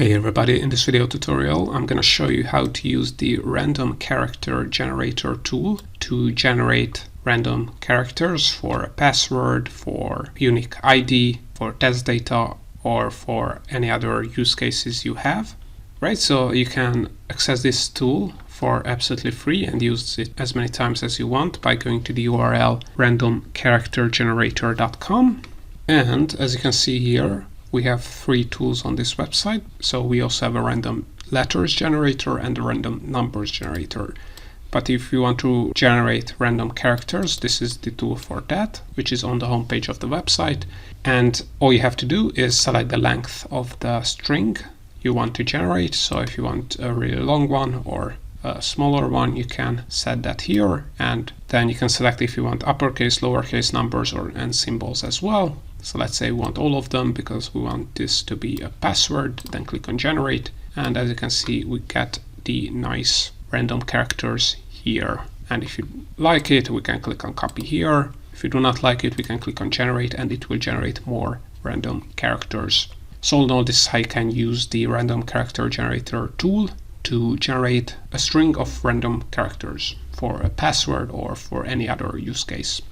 Hey everybody, in this video tutorial I'm going to show you how to use the random character generator tool to generate random characters for a password, for unique ID, for test data, or for any other use cases you have. Right, so you can access this tool for absolutely free and use it as many times as you want by going to the URL randomcharactergenerator.com. And as you can see here, we have three tools on this website. So we also have a random letters generator and a random numbers generator. But if you want to generate random characters, this is the tool for that, which is on the homepage of the website. And all you have to do is select the length of the string you want to generate. So if you want a really long one or a smaller one, you can set that here. And then you can select if you want uppercase, lowercase numbers and symbols as well. So let's say we want all of them because we want this to be a password, then click on generate. And as you can see, we get the nice random characters here. And if you like it, we can click on copy here. If you do not like it, we can click on generate and it will generate more random characters. So all in all, this is how you can use the random character generator tool to generate a string of random characters for a password or for any other use case.